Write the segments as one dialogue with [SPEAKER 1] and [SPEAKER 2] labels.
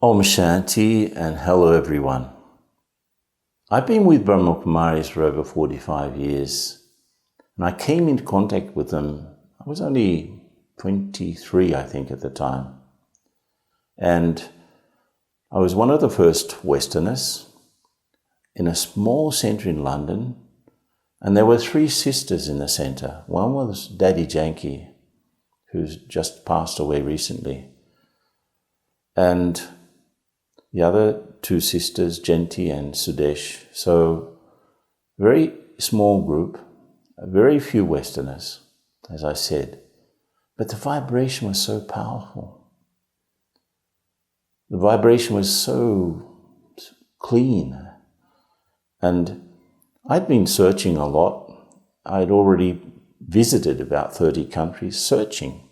[SPEAKER 1] Om Shanti and hello everyone. I've been with Brahma Kumaris for over 45 years and I came into contact with them. I was only 23, I think, at the time. And I was one of the first Westerners in a small centre in London, and there were three sisters in the centre. One was Daddy Janki, who's just passed away recently, and the other two sisters, Jenti and Sudesh. So, very small group, very few Westerners, as I said. But the vibration was so powerful. The vibration was so clean. And I'd been searching a lot. I'd already visited about 30 countries searching.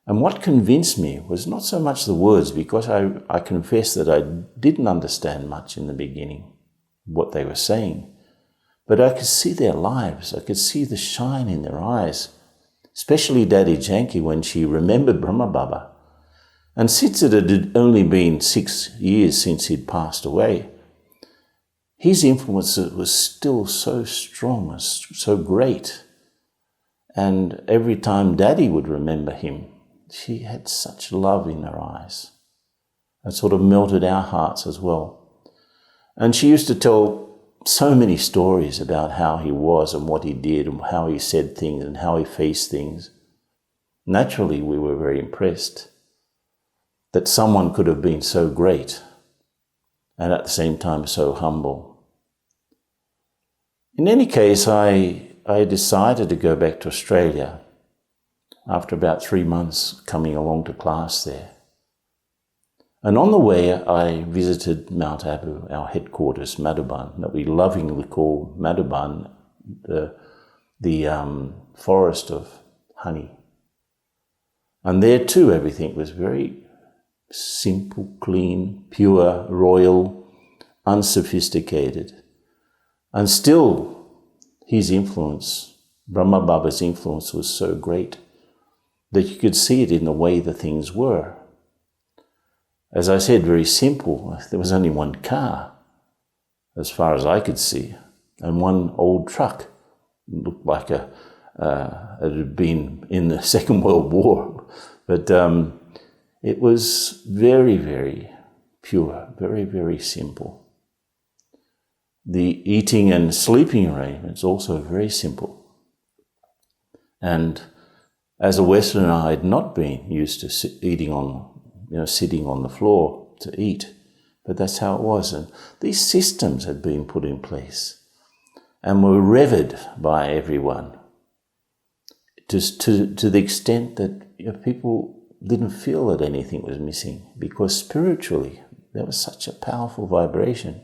[SPEAKER 1] And what convinced me was not so much the words, because I confess that I didn't understand much in the beginning, what they were saying. But I could see their lives. I could see the shine in their eyes, especially Daddy Janki when she remembered Brahma Baba. And since it had only been 6 years since he'd passed away, his influence was still so strong, so great. And every time Daddy would remember him, she had such love in her eyes and sort of melted our hearts as well. And she used to tell so many stories about how he was and what he did and how he said things and how he faced things. Naturally, we were very impressed that someone could have been so great and at the same time so humble. In any case, I decided to go back to Australia after about 3 months coming along to class there. And on the way, I visited Mount Abu, our headquarters, Madhuban, that we lovingly call Madhuban, the forest of honey. And there too, everything was very simple, clean, pure, royal, unsophisticated. And still, his influence, Brahma Baba's influence, was so great that you could see it in the way the things were. As I said, very simple. There was only one car, as far as I could see, and one old truck. It looked like it had been in the Second World War. But it was very, very pure, very, very simple. The eating and sleeping arrangements also very simple. And as a Westerner, I had not been used to sitting on the floor to eat, but that's how it was. And these systems had been put in place and were revered by everyone to the extent that people didn't feel that anything was missing, because spiritually there was such a powerful vibration.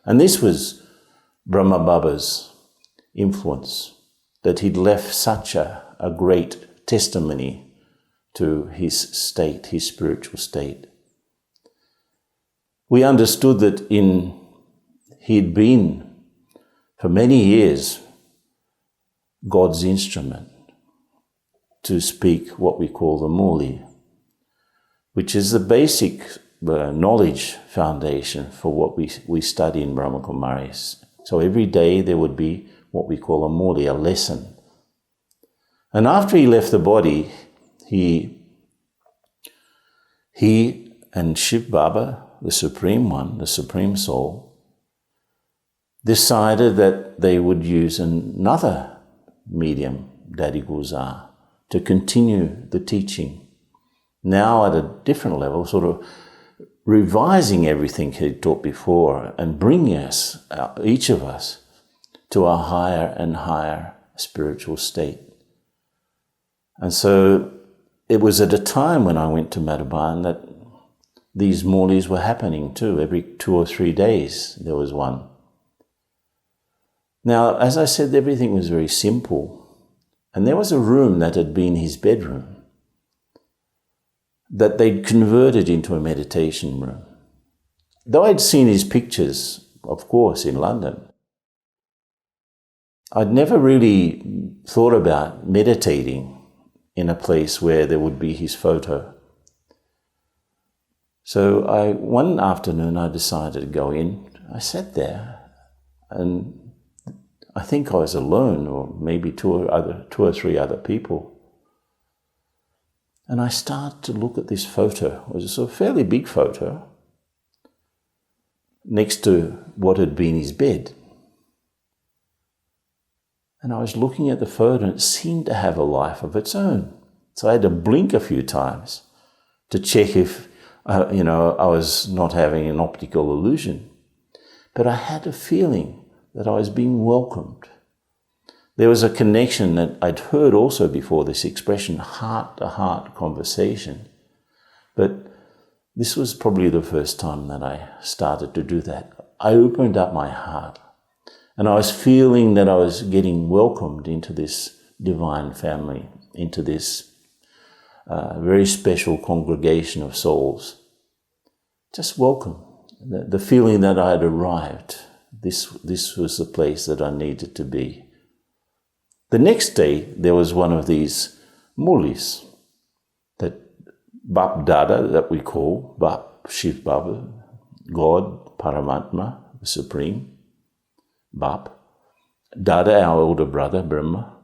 [SPEAKER 1] And this was Brahma Baba's influence, that he'd left such a great testimony to his state, his spiritual state. We understood that he'd been, for many years, God's instrument to speak what we call the Murli, which is the basic knowledge foundation for what we study in Brahma Kumaris. So every day there would be what we call a Murli, a lesson. And after he left the body, he and Shiv Baba, the Supreme One, the Supreme Soul, decided that they would use another medium, Daddy Guzar, to continue the teaching. Now at a different level, sort of revising everything he'd taught before and bringing us, each of us, to a higher and higher spiritual state. And so it was at a time when I went to Madhuban that these Murlis were happening too. Every 2 or 3 days there was one. Now, as I said, everything was very simple. And there was a room that had been his bedroom that they'd converted into a meditation room. Though I'd seen his pictures, of course, in London, I'd never really thought about meditating in a place where there would be his photo. So one afternoon I decided to go in. I sat there and I think I was alone, or maybe two or three other people. And I started to look at this photo. It was a fairly big photo next to what had been his bed. And I was looking at the photo and it seemed to have a life of its own. So I had to blink a few times to check if, I was not having an optical illusion. But I had a feeling that I was being welcomed. There was a connection that I'd heard also before, this expression, heart-to-heart conversation. But this was probably the first time that I started to do that. I opened up my heart and I was feeling that I was getting welcomed into this divine family, into this very special congregation of souls. Just welcome. The feeling that I had arrived. This was the place that I needed to be. The next day, there was one of these mulis, that Bap Dada, that we call Bap Shiv Baba, God, Paramatma, the Supreme, Bap, Dada, our older brother, Brahma.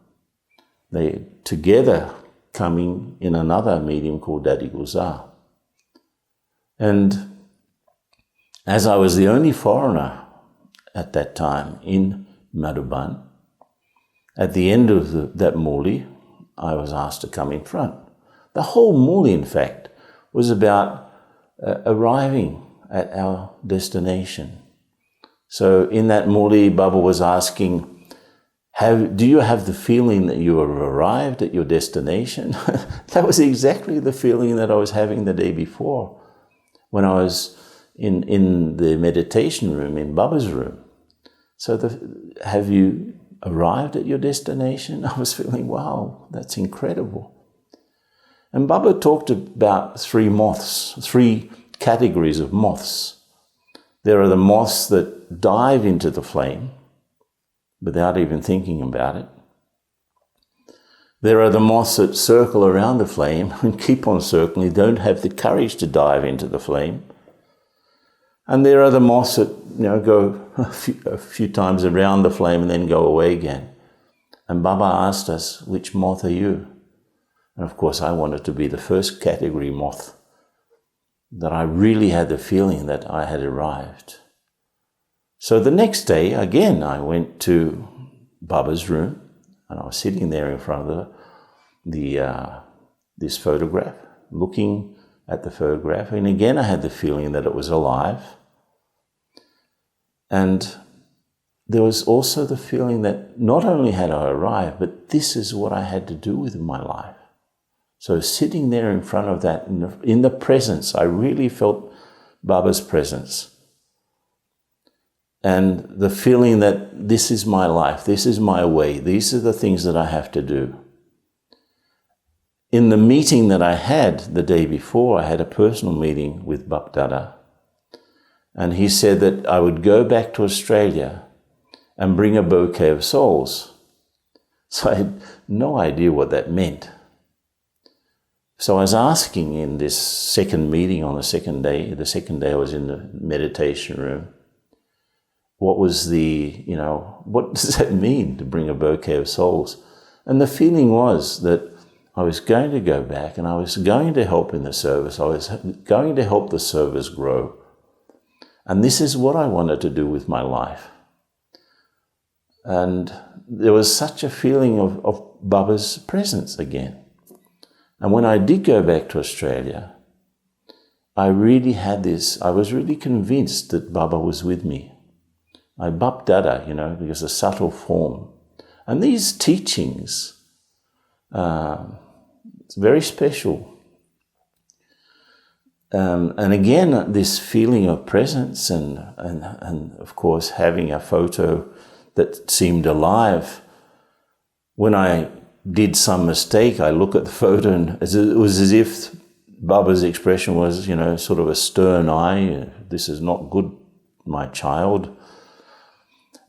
[SPEAKER 1] They together coming in another medium called Daddy Guzar. And as I was the only foreigner at that time in Madhuban, at the end of that muli, I was asked to come in front. The whole muli, in fact, was about arriving at our destination. So in that muli, Baba was asking, do you have the feeling that you have arrived at your destination? That was exactly the feeling that I was having the day before when I was in the meditation room, in Baba's room. So have you arrived at your destination? I was feeling, wow, that's incredible. And Baba talked about three categories of moths. There are the moths that dive into the flame without even thinking about it. There are the moths that circle around the flame and keep on circling, don't have the courage to dive into the flame. And there are the moths that go a few times around the flame and then go away again. And Baba asked us, which moth are you? And of course I wanted to be the first category moth, that I really had the feeling that I had arrived. So the next day, again, I went to Baba's room and I was sitting there in front of this photograph, looking at the photograph, and again I had the feeling that it was alive. And there was also the feeling that not only had I arrived, but this is what I had to do with my life. So sitting there in front of that, in the presence, I really felt Baba's presence. And the feeling that this is my life, this is my way, these are the things that I have to do. In the meeting that I had the day before, I had a personal meeting with Bap Dada. And he said that I would go back to Australia and bring a bouquet of souls. So I had no idea what that meant. So I was asking in this second meeting on the second day I was in the meditation room, what was what does that mean to bring a bouquet of souls? And the feeling was that I was going to go back and I was going to help in the service. I was going to help the service grow. And this is what I wanted to do with my life. And there was such a feeling of Baba's presence again. And when I did go back to Australia, I really had this, I was really convinced that Baba was with me. I Bap Dada, because a subtle form. And these teachings, it's very special. And again, this feeling of presence and of course having a photo that seemed alive. When I did some mistake, I look at the photo and it was as if Baba's expression was, sort of a stern eye. This is not good, my child.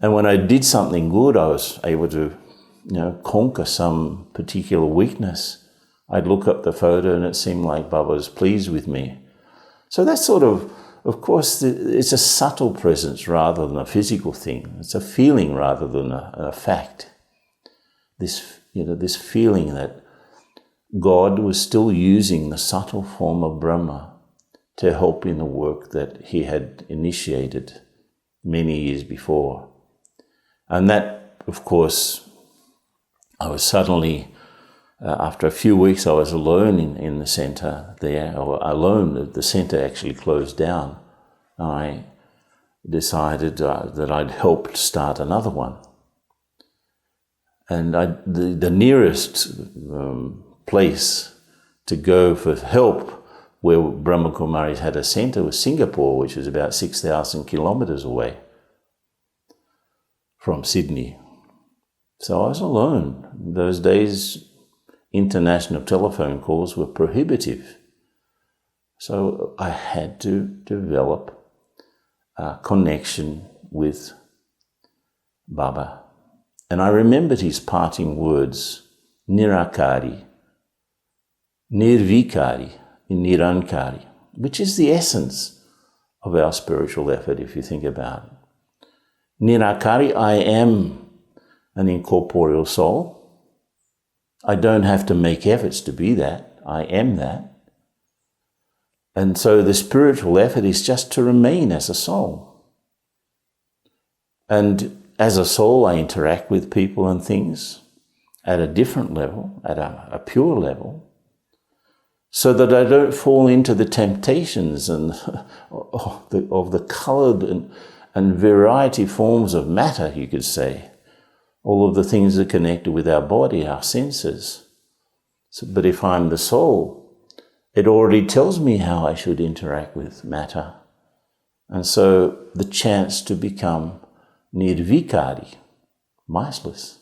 [SPEAKER 1] And when I did something good, I was able to, conquer some particular weakness. I'd look at the photo and it seemed like Baba was pleased with me. So that's sort of course, it's a subtle presence rather than a physical thing. It's a feeling rather than a fact. This feeling that God was still using the subtle form of Brahma to help in the work that he had initiated many years before. And that, of course, I was suddenly, after a few weeks, I was alone in the center there, or alone. The center actually closed down. I decided that I'd help start another one. And the nearest place to go for help where Brahma Kumaris had a center was Singapore, which is about 6,000 kilometers away from Sydney. So I was alone. Those days, international telephone calls were prohibitive. So I had to develop a connection with Baba. And I remembered his parting words, Nirakari, Nirvikari, and Nirankari, which is the essence of our spiritual effort, if you think about it. Nirakari, I am an incorporeal soul. I don't have to make efforts to be that. I am that. And so the spiritual effort is just to remain as a soul. And as a soul, I interact with people and things at a different level, at a pure level, so that I don't fall into the temptations and of the coloured and variety forms of matter, you could say. All of the things that are connected with our body, our senses. But if I'm the soul, it already tells me how I should interact with matter. And so the chance to become Nirvikari, miceless,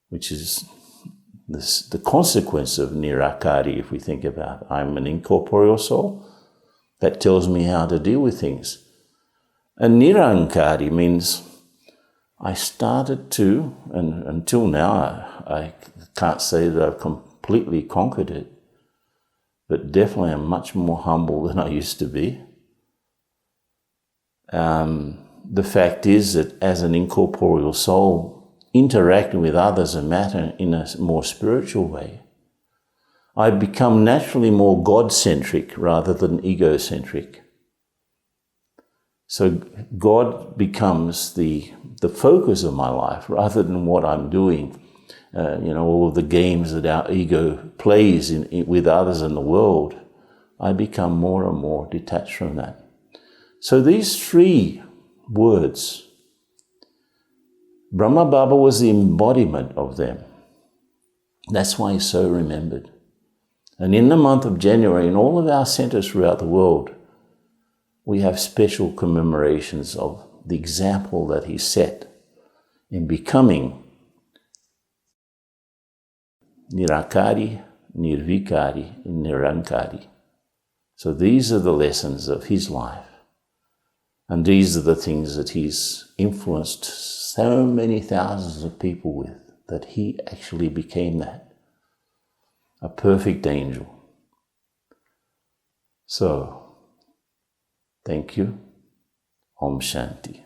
[SPEAKER 1] which is the consequence of Nirakari, if we think about it. I'm an incorporeal soul. That tells me how to deal with things. And Nirankari means I started to, and until now, I can't say that I've completely conquered it, but definitely I'm much more humble than I used to be. The fact is that as an incorporeal soul, interacting with others and matter in a more spiritual way, I become naturally more God-centric rather than egocentric. So God becomes the focus of my life rather than what I'm doing. All of the games that our ego plays with others in the world, I become more and more detached from that. So these three words, Brahma Baba was the embodiment of them. That's why he's so remembered. And in the month of January, in all of our centers throughout the world, we have special commemorations of the example that he set in becoming Nirakari, Nirvikari, and Nirankari. So these are the lessons of his life. And these are the things that he's influenced so many thousands of people with, that he actually became that, a perfect angel. So, thank you. Om Shanti.